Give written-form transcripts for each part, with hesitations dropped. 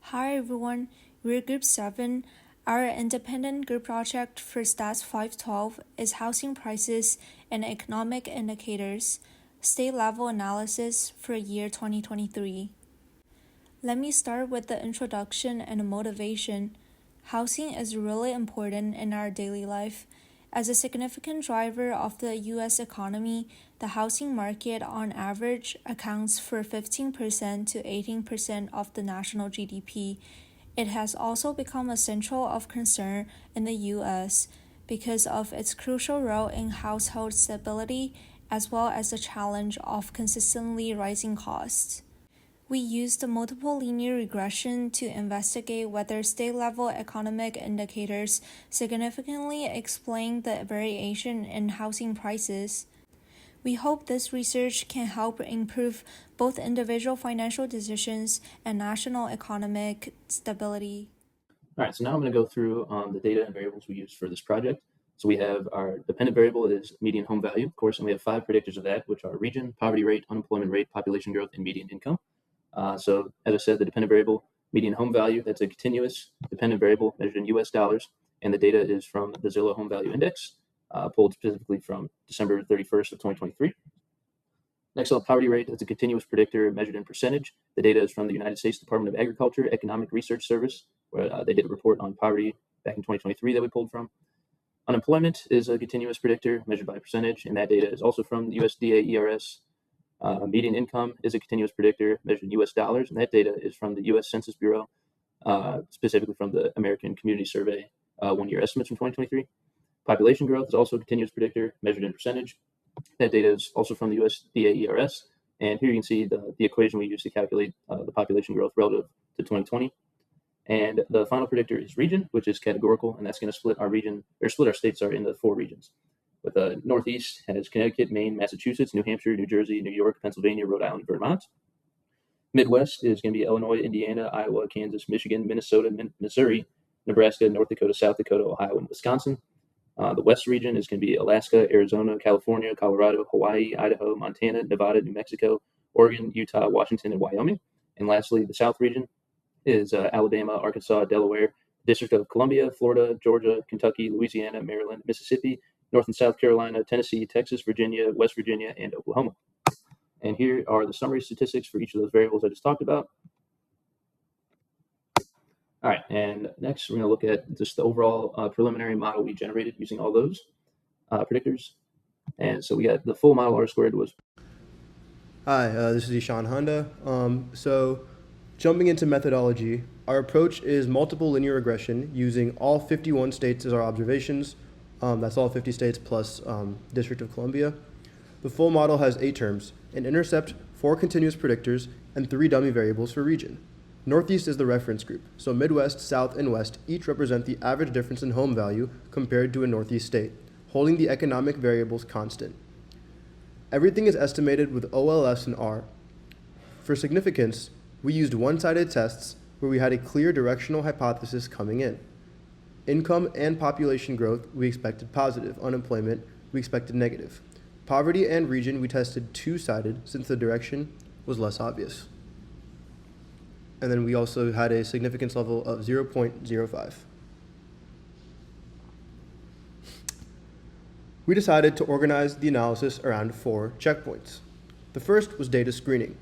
Hi everyone, we're Group 7. Our independent group project for Stats 512 is Housing Prices and Economic Indicators, State Level Analysis for year 2023. Let me start with the introduction and motivation. Housing is really important in our daily life. As a significant driver of the U.S. economy, the housing market on average accounts for 15% to 18% of the national GDP. It has also become a central of concern in the U.S. because of its crucial role in household stability as well as the challenge of consistently rising costs. We used the multiple linear regression to investigate whether state-level economic indicators significantly explain the variation in housing prices. We hope this research can help improve both individual financial decisions and national economic stability. All right, so now I'm going to go through the data and variables we used for this project. So we have our dependent variable is median home value, of course, and we have 5 predictors of that, which are region, poverty rate, unemployment rate, population growth, and median income. So as I said, the dependent variable, median home value, that's a continuous dependent variable measured in US dollars, and the data is from the Zillow Home Value Index, pulled specifically from December 31st of 2023. Next up, poverty rate, that's a continuous predictor measured in percentage. The data is from the United States Department of Agriculture Economic Research Service, where they did a report on poverty back in 2023 that we pulled from. Unemployment is a continuous predictor measured by percentage, and that data is also from the USDA ERS. Median income is a continuous predictor measured in US dollars, and that data is from the US Census Bureau, specifically from the American Community Survey 1-year estimates from 2023. Population growth is also a continuous predictor measured in percentage. That data is also from the USDA ERS, and here you can see the equation we use to calculate the population growth relative to 2020. And the final predictor is region, which is categorical, and that's going to split our states into 4 regions. With the Northeast has Connecticut, Maine, Massachusetts, New Hampshire, New Jersey, New York, Pennsylvania, Rhode Island, Vermont. Midwest is going to be Illinois, Indiana, Iowa, Kansas, Michigan, Minnesota, Missouri, Nebraska, North Dakota, South Dakota, Ohio, and Wisconsin. The West region is going to be Alaska, Arizona, California, Colorado, Hawaii, Idaho, Montana, Nevada, New Mexico, Oregon, Utah, Washington, and Wyoming. And lastly, the South region is Alabama, Arkansas, Delaware, District of Columbia, Florida, Georgia, Kentucky, Louisiana, Maryland, Mississippi, North and South Carolina, Tennessee, Texas, Virginia, West Virginia, and Oklahoma. And here are the summary statistics for each of those variables I just talked about. All right, and next we're going to look at just the overall preliminary model we generated using all those predictors. And so we got the full model R squared was. Hi, this is Ishan Honda. So jumping into methodology, our approach is multiple linear regression using all 51 states as our observations. That's all 50 states plus District of Columbia. The full model has 8 terms, an intercept, 4 continuous predictors, and 3 dummy variables for region. Northeast is the reference group, so Midwest, South, and West each represent the average difference in home value compared to a Northeast state, holding the economic variables constant. Everything is estimated with OLS and R. For significance, we used one-sided tests where we had a clear directional hypothesis coming in. Income and population growth, we expected positive. Unemployment, we expected negative. Poverty and region, we tested two-sided since the direction was less obvious. And then we also had a significance level of 0.05. We decided to organize the analysis around 4 checkpoints. The first was data screening,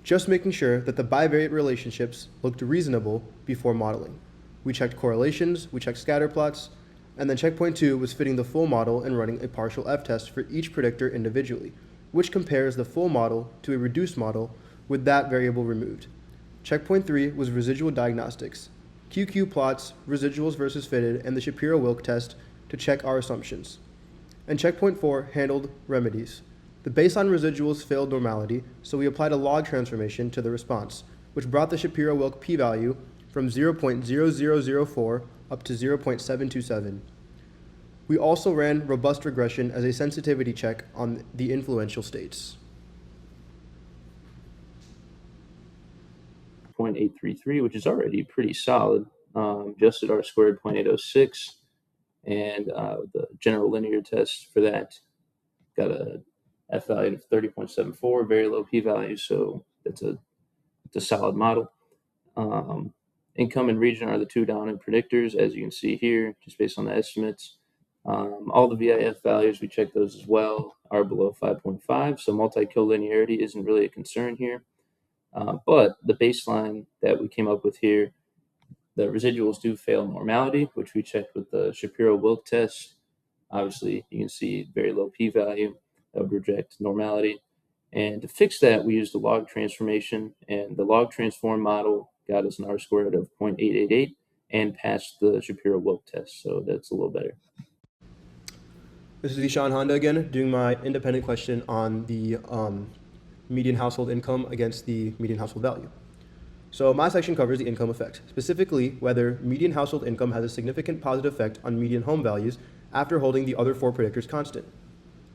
just making sure that the bivariate relationships looked reasonable before modeling. We checked correlations, we checked scatter plots, and then checkpoint 2 was fitting the full model and running a partial F-test for each predictor individually, which compares the full model to a reduced model with that variable removed. Checkpoint 3 was residual diagnostics, QQ plots, residuals versus fitted, and the Shapiro-Wilk test to check our assumptions. And checkpoint 4 handled remedies. The baseline residuals failed normality, so we applied a log transformation to the response, which brought the Shapiro-Wilk p-value from 0.0004 up to 0.727. We also ran robust regression as a sensitivity check on the influential states. 0.833, which is already pretty solid. Adjusted R squared 0.806, and the general linear test for that got a F value of 30.74, very low p-value, so it's a solid model. Income and region are the two dominant predictors, as you can see here, just based on the estimates. All the VIF values, we check those as well, are below 5.5, so multi-collinearity isn't really a concern here. But the baseline that we came up with here, the residuals do fail normality, which we checked with the Shapiro-Wilk test. Obviously, you can see very low p-value that would reject normality. And to fix that, we used the log transformation, and the log transform model got us an R-squared of 0.888 and passed the Shapiro-Wilk test, so that's a little better. This is Ishan Honda again, doing my independent question on the median household income against the median household value. So my section covers the income effect, specifically whether median household income has a significant positive effect on median home values after holding the other four predictors constant.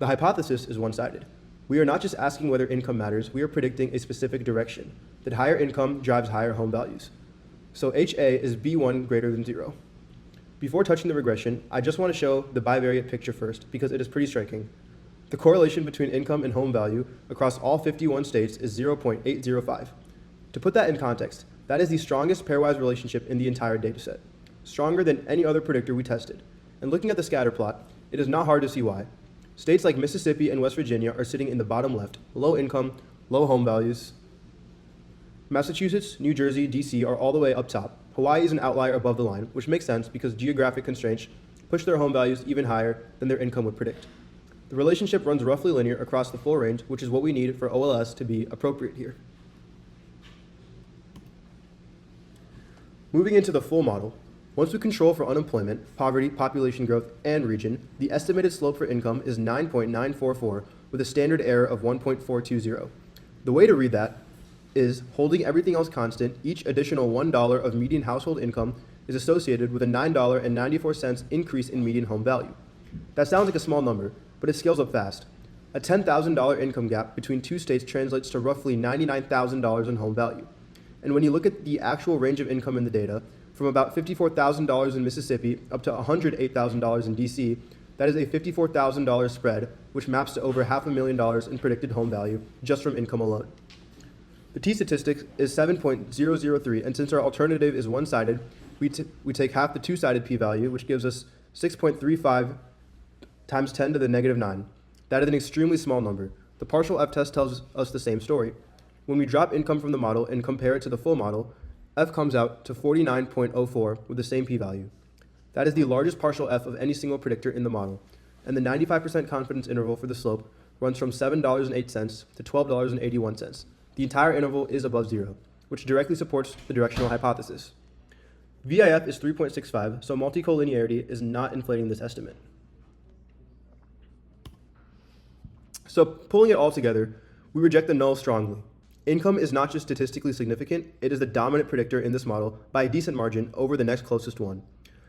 The hypothesis is one-sided. We are not just asking whether income matters, we are predicting a specific direction, that higher income drives higher home values. So HA is B1 greater than 0. Before touching the regression, I just want to show the bivariate picture first because it is pretty striking. The correlation between income and home value across all 51 states is 0.805. To put that in context, that is the strongest pairwise relationship in the entire dataset, stronger than any other predictor we tested. And looking at the scatter plot, it is not hard to see why. States like Mississippi and West Virginia are sitting in the bottom left, low income, low home values. Massachusetts, New Jersey, DC are all the way up top. Hawaii is an outlier above the line, which makes sense because geographic constraints push their home values even higher than their income would predict. The relationship runs roughly linear across the full range, which is what we need for OLS to be appropriate here. Moving into the full model, once we control for unemployment, poverty, population growth, and region, the estimated slope for income is 9.944 with a standard error of 1.420. The way to read that is, holding everything else constant, each additional $1 of median household income is associated with a $9.94 increase in median home value. That sounds like a small number, but it scales up fast. A $10,000 income gap between two states translates to roughly $99,000 in home value. And when you look at the actual range of income in the data, from about $54,000 in Mississippi up to $108,000 in DC, that is a $54,000 spread, which maps to over $500,000 in predicted home value just from income alone. The t-statistic is 7.003, and since our alternative is one-sided, we take half the two-sided p-value, which gives us 6.35 times 10 to the negative 9. That is an extremely small number. The partial f-test tells us the same story. When we drop income from the model and compare it to the full model, f comes out to 49.04 with the same p-value. That is the largest partial f of any single predictor in the model, and the 95% confidence interval for the slope runs from $7.08 to $12.81. The entire interval is above 0, which directly supports the directional hypothesis. VIF is 3.65, so multicollinearity is not inflating this estimate. So pulling it all together, we reject the null strongly. Income is not just statistically significant, it is the dominant predictor in this model by a decent margin over the next closest one.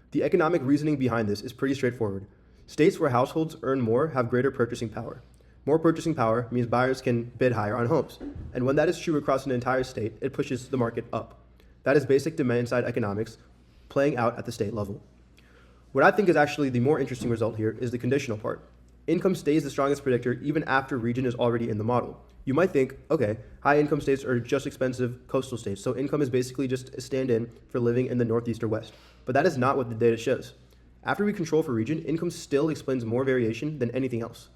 The economic reasoning behind this is pretty straightforward. States where households earn more have greater purchasing power. More purchasing power means buyers can bid higher on homes. And when that is true across an entire state, it pushes the market up. That is basic demand-side economics playing out at the state level. What I think is actually the more interesting result here is the conditional part. Income stays the strongest predictor even after region is already in the model. You might think, okay, high income states are just expensive coastal states, so income is basically just a stand-in for living in the Northeast or West. But that is not what the data shows. After we control for region, income still explains more variation than anything else.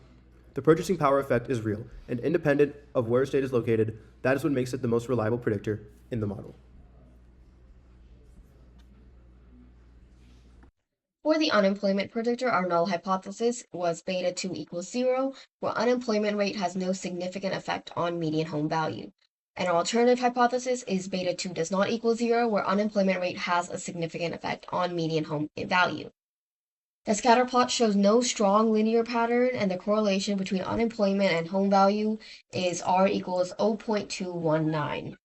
The purchasing power effect is real, and independent of where a state is located, that is what makes it the most reliable predictor in the model. For the unemployment predictor, our null hypothesis was beta 2 equals 0, where unemployment rate has no significant effect on median home value. And our alternative hypothesis is beta 2 does not equal 0, where unemployment rate has a significant effect on median home value. The scatter plot shows no strong linear pattern, and the correlation between unemployment and home value is R equals 0.219.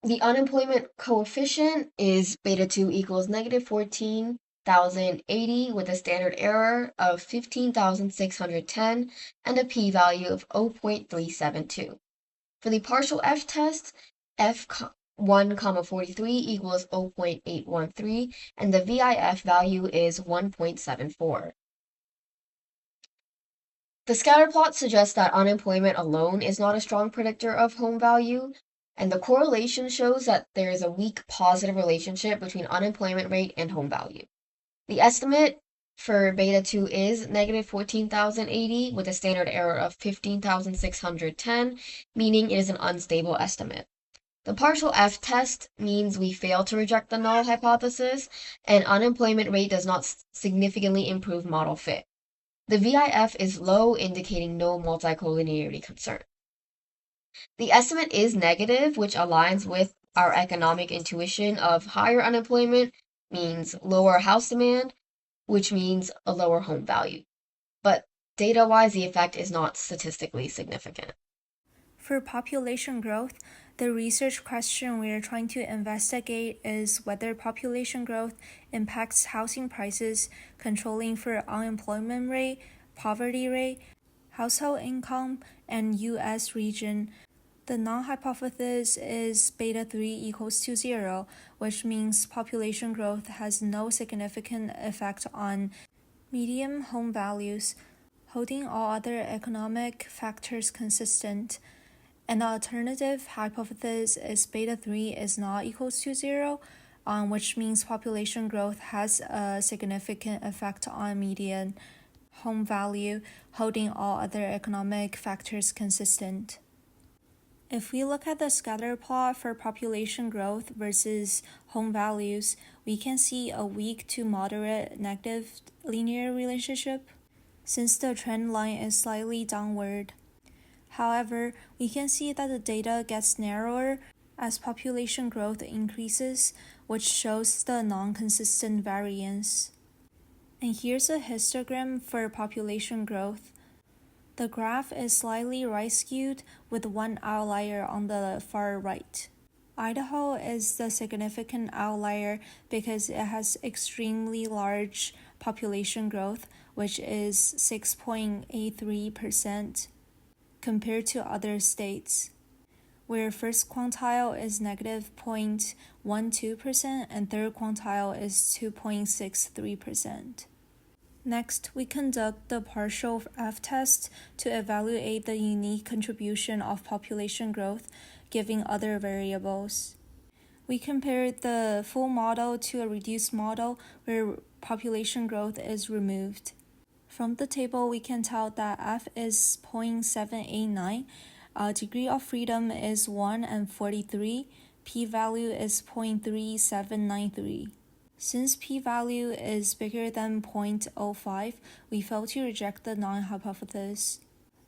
The unemployment coefficient is beta 2 equals negative 14,080 with a standard error of 15,610 and a p-value of 0.372. For the partial f-test, f1, 43 equals 0.813, and the VIF value is 1.74. The scatter plot suggests that unemployment alone is not a strong predictor of home value, and the correlation shows that there is a weak positive relationship between unemployment rate and home value. The estimate for beta 2 is negative 14,080 with a standard error of 15,610, meaning it is an unstable estimate. The partial F test means we fail to reject the null hypothesis, and unemployment rate does not significantly improve model fit. The VIF is low, indicating no multicollinearity concern. The estimate is negative, which aligns with our economic intuition of higher unemployment means lower house demand, which means a lower home value. But data-wise, the effect is not statistically significant. For population growth, the research question we are trying to investigate is whether population growth impacts housing prices, controlling for unemployment rate, poverty rate, household income, and U.S. region. The null hypothesis is beta 3 equals to 0, which means population growth has no significant effect on median home values, holding all other economic factors consistent. And the alternative hypothesis is beta 3 is not equals to 0, which means population growth has a significant effect on median home value, holding all other economic factors consistent. If we look at the scatter plot for population growth versus home values, we can see a weak to moderate negative linear relationship, since the trend line is slightly downward. However, we can see that the data gets narrower as population growth increases, which shows the non-consistent variance. And here's a histogram for population growth. The graph is slightly right-skewed with one outlier on the far right. Idaho is the significant outlier because it has extremely large population growth, which is 6.83%. compared to other states, where first quintile is negative 0.12% and third quintile is 2.63%. Next, we conduct the partial F test to evaluate the unique contribution of population growth given other variables. We compared the full model to a reduced model where population growth is removed. From the table, we can tell that F is 0.789, degree of freedom is 1 and 43, p-value is 0.3793. Since p-value is bigger than 0.05, we fail to reject the null hypothesis,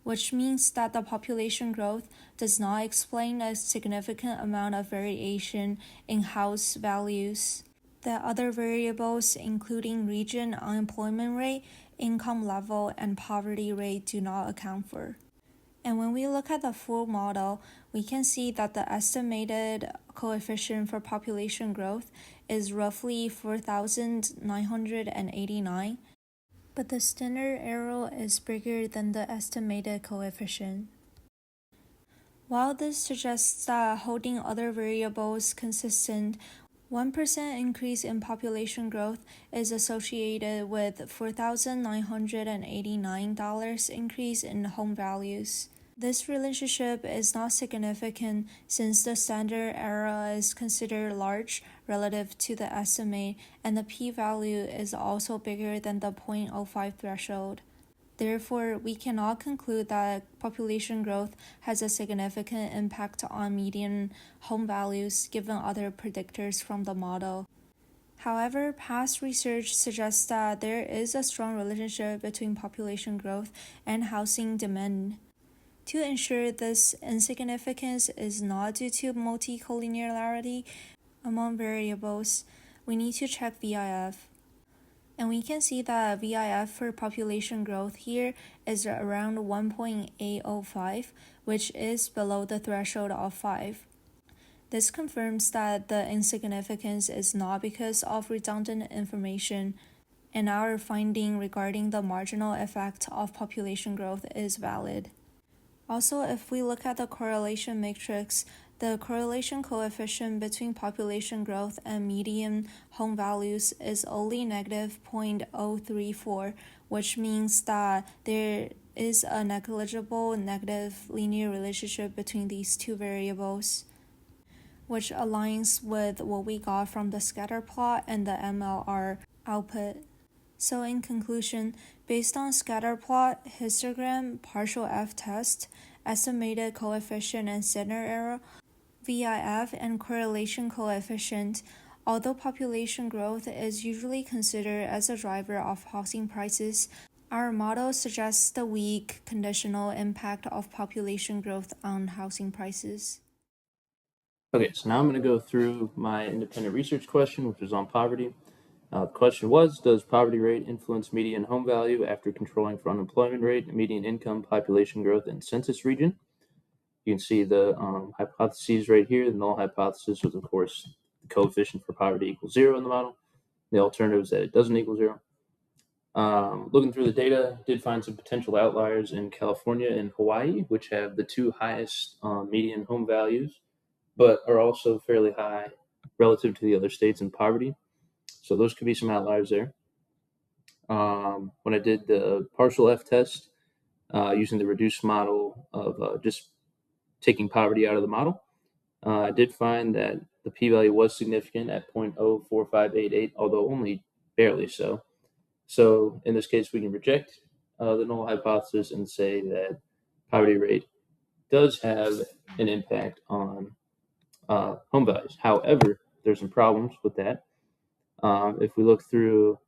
which means that the population growth does not explain a significant amount of variation in house values that other variables, including region, unemployment rate, income level, and poverty rate, do not account for. And when we look at the full model, we can see that the estimated coefficient for population growth is roughly 4,989, but the standard error is bigger than the estimated coefficient. While this suggests that holding other variables consistent, 1% increase in population growth is associated with $4,989 increase in home values. This relationship is not significant since the standard error is considered large relative to the estimate, and the p-value is also bigger than the 0.05 threshold. Therefore, we cannot conclude that population growth has a significant impact on median home values given other predictors from the model. However, past research suggests that there is a strong relationship between population growth and housing demand. To ensure this insignificance is not due to multicollinearity among variables, we need to check VIF. And we can see that VIF for population growth here is around 1.805, which is below the threshold of 5. This confirms that the insignificance is not because of redundant information, and our finding regarding the marginal effect of population growth is valid. Also, if we look at the correlation matrix, the correlation coefficient between population growth and median home values is only negative 0.034, which means that there is a negligible negative linear relationship between these two variables, which aligns with what we got from the scatter plot and the MLR output. So in conclusion, based on scatter plot, histogram, partial F-test, estimated coefficient and center error, VIF, and correlation coefficient, although population growth is usually considered as a driver of housing prices, our model suggests the weak conditional impact of population growth on housing prices. Okay, so now I'm going to go through my independent research question, which was on poverty. The question was, does poverty rate influence median home value after controlling for unemployment rate, median income, population growth, and census region? You can see the hypotheses right here. The null hypothesis was, of course, the coefficient for poverty equals 0 in the model. The alternative is that it doesn't equal 0. Looking through the data, did find some potential outliers in California and Hawaii, which have the two highest median home values, but are also fairly high relative to the other states in poverty. So those could be some outliers there. When I did the partial F-test using the reduced model of just taking poverty out of the model, I did find that the p-value was significant at 0.04588, although only barely so. So in this case, we can reject the null hypothesis and say that poverty rate does have an impact on home values. However, there's some problems with that. If we look through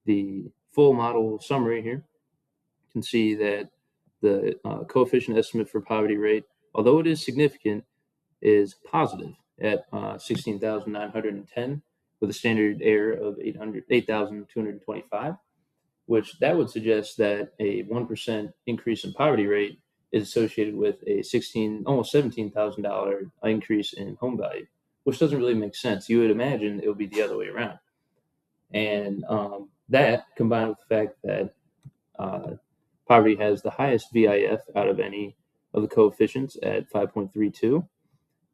the full model summary here, you can see that the coefficient estimate for poverty rate, although it is significant, is positive at 16,910 with a standard error of 8,225, which that would suggest that a 1% increase in poverty rate is associated with a almost $17,000 increase in home value, which doesn't really make sense. You would imagine it would be the other way around. And that, combined with the fact that poverty has the highest VIF out of any of the coefficients at 5.32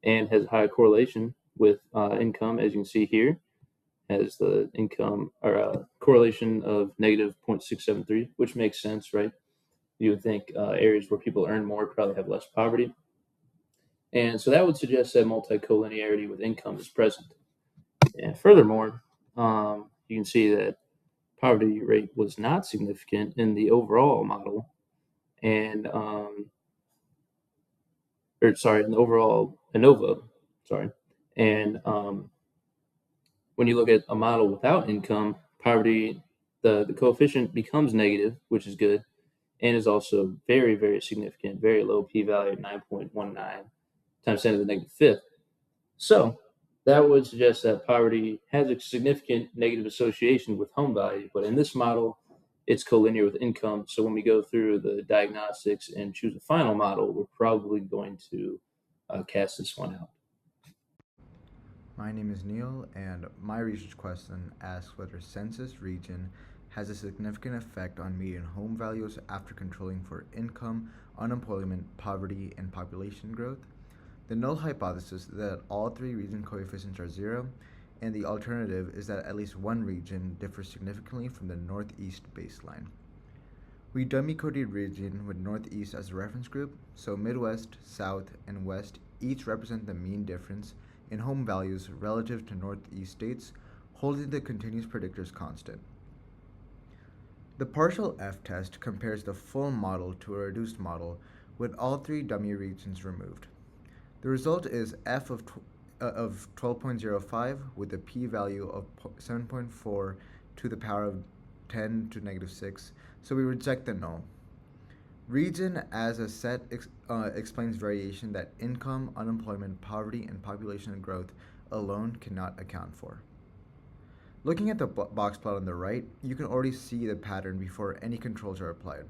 and has a high correlation with income, as you can see here, has the income or correlation of negative 0.673, which makes sense, right? You would think areas where people earn more probably have less poverty. And so that would suggest that multicollinearity with income is present. And furthermore, you can see that poverty rate was not significant in the overall model, and in the overall ANOVA, and when you look at a model without income, poverty, the coefficient becomes negative, which is good, and is also very, very significant, very low p-value at 9.19 times 10 to the negative fifth. So that would suggest that poverty has a significant negative association with home value, but in this model, it's collinear with income. So when we go through the diagnostics and choose a final model, we're probably going to cast this one out. My name is Neil, and my research question asks whether census region has a significant effect on median home values after controlling for income, unemployment, poverty, and population growth. The null hypothesis is that all three region coefficients are 0, and the alternative is that at least one region differs significantly from the northeast baseline. We dummy-coded region with northeast as a reference group, so Midwest, South, and West each represent the mean difference in home values relative to northeast states, holding the continuous predictors constant. The partial F-test compares the full model to a reduced model with all three dummy regions removed. The result is F of 12.05 with a p-value of 7.4 to the power of 10 to negative 6, so we reject the null. Region as a set explains variation that income, unemployment, poverty, and population growth alone cannot account for. Looking at the box plot on the right, you can already see the pattern before any controls are applied.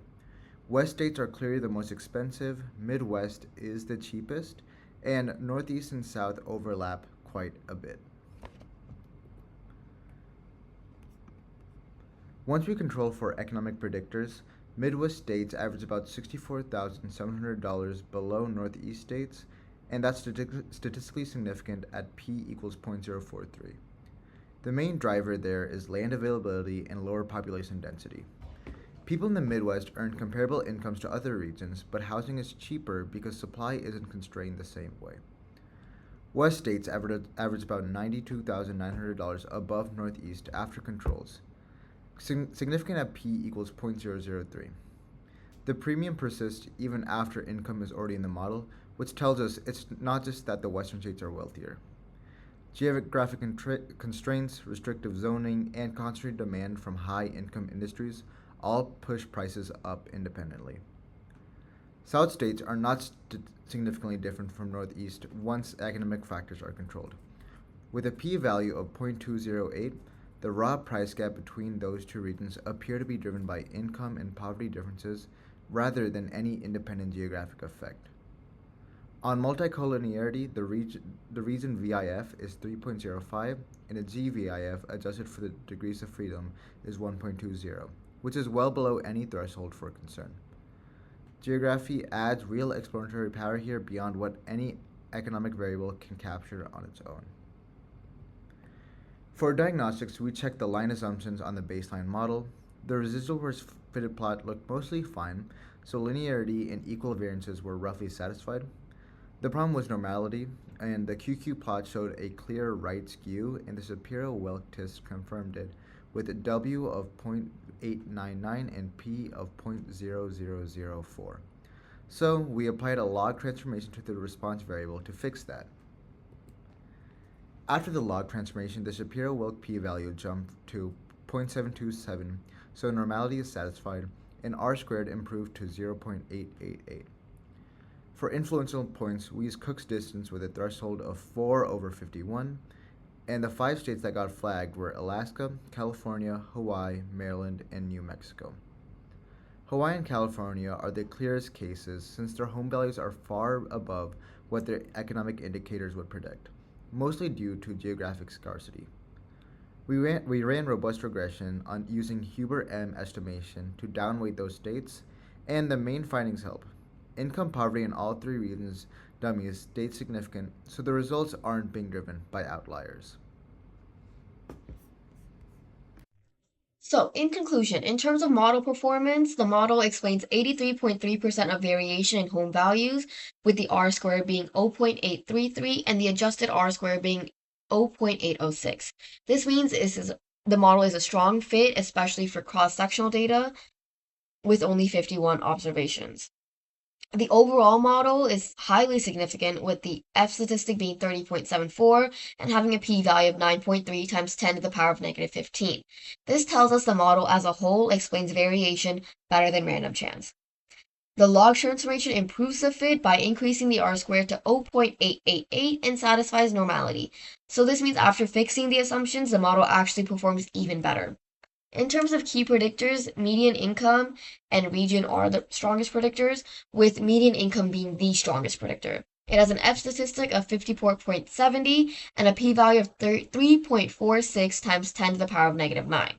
West states are clearly the most expensive, Midwest is the cheapest, and Northeast and South overlap quite a bit. Once we control for economic predictors, Midwest states average about $64,700 below Northeast states, and that's statistically significant at p equals 0.043. The main driver there is land availability and lower population density. People in the Midwest earn comparable incomes to other regions, but housing is cheaper because supply isn't constrained the same way. West states average about $92,900 above Northeast after controls, significant at P equals 0.003. The premium persists even after income is already in the model, which tells us it's not just that the Western states are wealthier. Geographic constraints, restrictive zoning, and concentrated demand from high-income industries all push prices up independently. South states are not significantly different from Northeast once economic factors are controlled. With a p-value of 0.208, the raw price gap between those two regions appear to be driven by income and poverty differences rather than any independent geographic effect. On multicollinearity, the reason VIF is 3.05 and a GVIF adjusted for the degrees of freedom is 1.20, which is well below any threshold for concern. Geography adds real explanatory power here beyond what any economic variable can capture on its own. For diagnostics, we checked the line assumptions on the baseline model. The residual versus fitted plot looked mostly fine, so linearity and equal variances were roughly satisfied. The problem was normality, and the QQ plot showed a clear right skew, and the Shapiro-Wilk test confirmed it, with a W of 0.899 and P of 0.0004. So we applied a log transformation to the response variable to fix that. After the log transformation, the Shapiro-Wilk p-value jumped to 0.727, so normality is satisfied, and R-squared improved to 0.888. For influential points, we used Cook's distance with a threshold of 4/51, and the 5 states that got flagged were Alaska, California, Hawaii, Maryland, and New Mexico. Hawaii and California are the clearest cases since their home values are far above what their economic indicators would predict, mostly due to geographic scarcity. We ran robust regression on using Huber-M estimation to downweight those states, and the main findings help. Income poverty in all 3 regions dummies stayed significant, so the results aren't being driven by outliers. So, in conclusion, in terms of model performance, the model explains 83.3% of variation in home values, with the R-squared being 0.833 and the adjusted R-squared being 0.806. This means the model is a strong fit, especially for cross-sectional data, with only 51 observations. The overall model is highly significant, with the F statistic being 30.74 and having a p-value of 9.3 times 10 to the power of negative 15. This tells us the model as a whole explains variation better than random chance. The log transformation improves the fit by increasing the R-squared to 0.888 and satisfies normality. So this means after fixing the assumptions, the model actually performs even better. In terms of key predictors, median income and region are the strongest predictors, with median income being the strongest predictor. It has an F statistic of 54.70 and a p-value of 3.46 times 10 to the power of negative 9.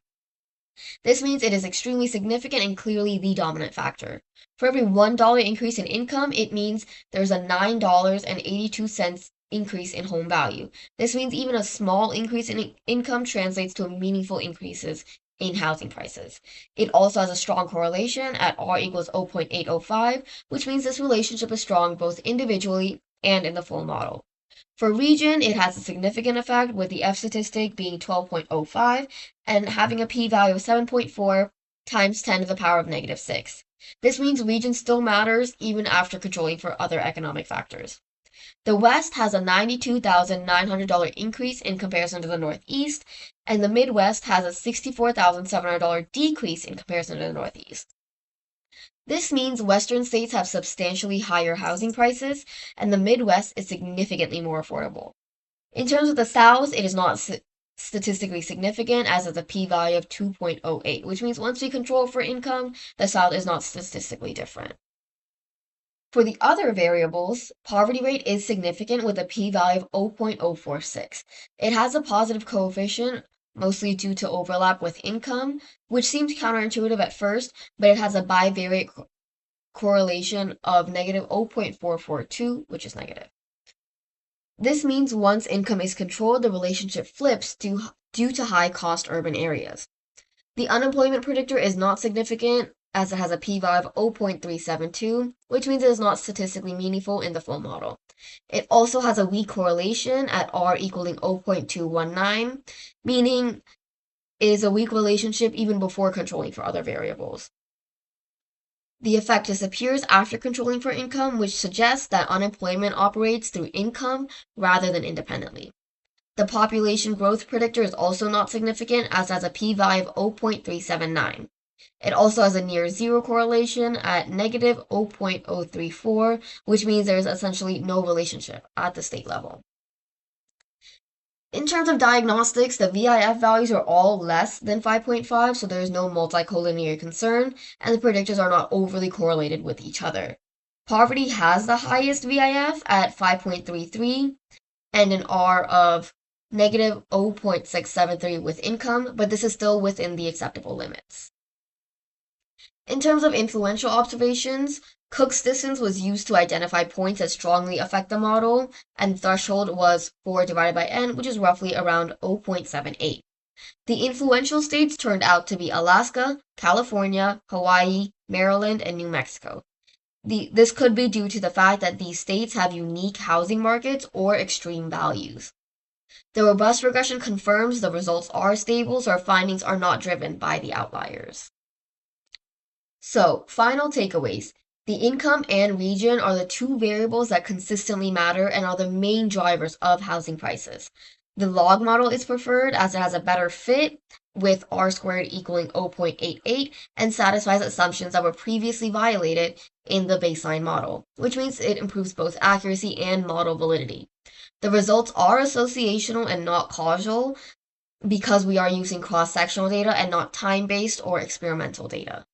This means it is extremely significant and clearly the dominant factor. For every $1 increase in income, it means there's a $9.82 increase in home value. This means even a small increase in income translates to meaningful increases in housing prices. It also has a strong correlation at R equals 0.805, which means this relationship is strong both individually and in the full model. For region, it has a significant effect, with the F statistic being 12.05 and having a p-value of 7.4 times 10 to the power of negative 6. This means region still matters even after controlling for other economic factors. The West has a $92,900 increase in comparison to the Northeast, and the Midwest has a $64,700 decrease in comparison to the Northeast. This means Western states have substantially higher housing prices, and the Midwest is significantly more affordable. In terms of the South, it is not statistically significant, as is a p-value of 2.08, which means once we control for income, the South is not statistically different. For the other variables, poverty rate is significant with a p-value of 0.046. It has a positive coefficient, mostly due to overlap with income, which seems counterintuitive at first, but it has a bivariate correlation of negative 0.442, which is negative. This means once income is controlled, the relationship flips due to high-cost urban areas. The unemployment predictor is not significant, as it has a p-value of 0.372, which means it is not statistically meaningful in the full model. It also has a weak correlation at r equaling 0.219, meaning it is a weak relationship even before controlling for other variables. The effect disappears after controlling for income, which suggests that unemployment operates through income rather than independently. The population growth predictor is also not significant, as it has a p-value of 0.379. It also has a near zero correlation at negative 0.034, which means there is essentially no relationship at the state level. In terms of diagnostics, the VIF values are all less than 5.5, so there is no multicollinear concern, and the predictors are not overly correlated with each other. Poverty has the highest VIF at 5.33 and an R of negative 0.673 with income, but this is still within the acceptable limits. In terms of influential observations, Cook's distance was used to identify points that strongly affect the model, and the threshold was 4 divided by n, which is roughly around 0.78. The influential states turned out to be Alaska, California, Hawaii, Maryland, and New Mexico. This could be due to the fact that these states have unique housing markets or extreme values. The robust regression confirms the results are stable, so our findings are not driven by the outliers. So, final takeaways. The income and region are the two variables that consistently matter and are the main drivers of housing prices. The log model is preferred as it has a better fit, with r squared equaling 0.88 and satisfies assumptions that were previously violated in the baseline model, which means it improves both accuracy and model validity. The results are associational and not causal because we are using cross-sectional data and not time-based or experimental data.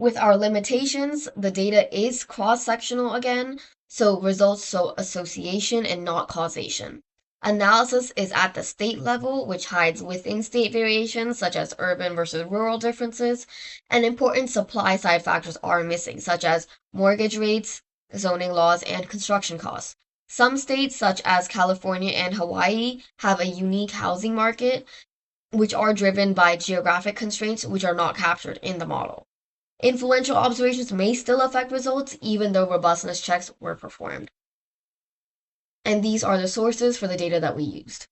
With our limitations, the data is cross-sectional again, so results show association and not causation. Analysis is at the state level, which hides within-state variations such as urban versus rural differences, and important supply-side factors are missing, such as mortgage rates, zoning laws, and construction costs. Some states, such as California and Hawaii, have a unique housing market, which are driven by geographic constraints which are not captured in the model. Influential observations may still affect results even though robustness checks were performed. And these are the sources for the data that we used.